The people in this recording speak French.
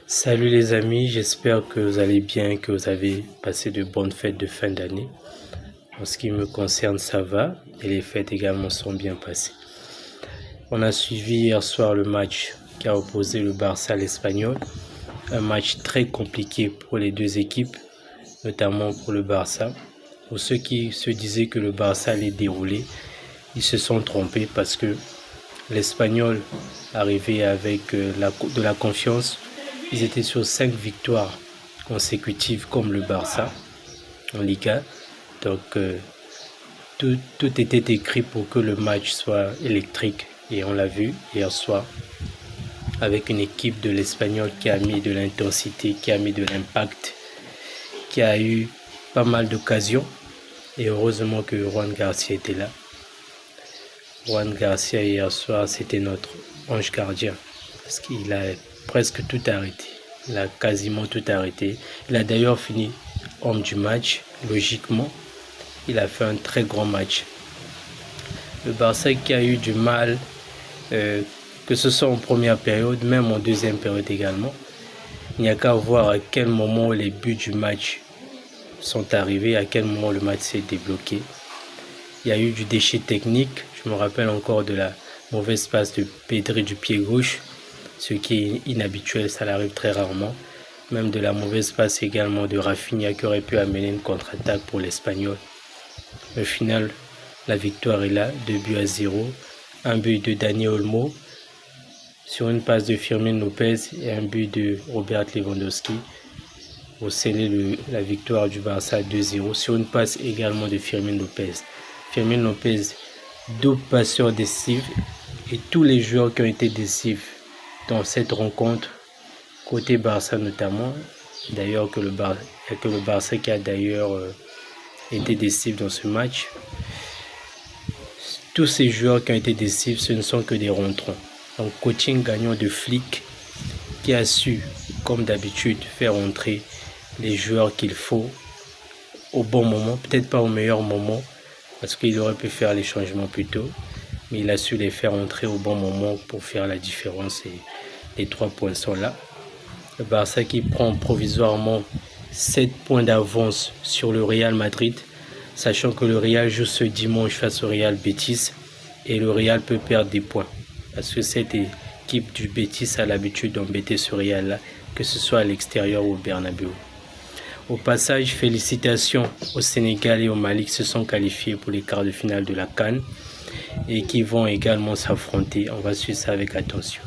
Salut les amis, j'espère que vous allez bien, que vous avez passé de bonnes fêtes de fin d'année. En ce qui me concerne, ça va et les fêtes également sont bien passées. On a suivi hier soir le match qui a opposé le Barça à l'Espagnol. Un match très compliqué pour les deux équipes, notamment pour le Barça. Pour ceux qui se disaient que le Barça allait dérouler, ils se sont trompés parce que l'Espagnol arrivait avec de la confiance. Ils étaient sur 5 victoires consécutives comme le Barça en Liga. Donc tout était écrit pour que le match soit électrique. Et on l'a vu hier soir avec une équipe de l'Espagnol qui a mis de l'intensité, qui a mis de l'impact, qui a eu pas mal d'occasions. Et heureusement que Juan Garcia était là. Juan Garcia hier soir, c'était notre ange gardien parce qu'il a presque tout arrêté. Il a quasiment tout arrêté. Il a d'ailleurs fini homme du match, logiquement. Il a fait un très grand match. Le Barça qui a eu du mal, que ce soit en première période, même en deuxième période également. Il n'y a qu'à voir à quel moment les buts du match sont arrivés, à quel moment le match s'est débloqué. Il y a eu du déchet technique. Je me rappelle encore de la mauvaise passe de Pedri du pied gauche, ce qui est inhabituel, ça l'arrive très rarement. Même de la mauvaise passe également de Rafinha qui aurait pu amener une contre-attaque pour l'Espagnol. Au final, la victoire est là, 2-0. Un but de Dani Olmo sur une passe de Fermín López et un but de Robert Lewandowski pour sceller la victoire du Barça 2-0 sur une passe également de Fermín López. Fermín López, double passeur décisif, et tous les joueurs qui ont été décisifs dans cette rencontre, côté Barça notamment, d'ailleurs que le Barça qui a d'ailleurs été décisif dans ce match. Tous ces joueurs qui ont été décisifs, ce ne sont que des rentrants. Donc coaching gagnant de Flick qui a su, comme d'habitude, faire entrer les joueurs qu'il faut au bon moment, peut-être pas au meilleur moment, parce qu'il aurait pu faire les changements plus tôt, mais il a su les faire entrer au bon moment pour faire la différence et les 3 points sont là. Le Barça qui prend provisoirement 7 points d'avance sur le Real Madrid, sachant que le Real joue ce dimanche face au Real Betis et le Real peut perdre des points parce que cette équipe du Betis a l'habitude d'embêter ce Real-là, que ce soit à l'extérieur ou au Bernabéu. Au passage, félicitations au Sénégal et au Mali qui se sont qualifiés pour les quarts de finale de la CAN et qui vont également s'affronter. On va suivre ça avec attention.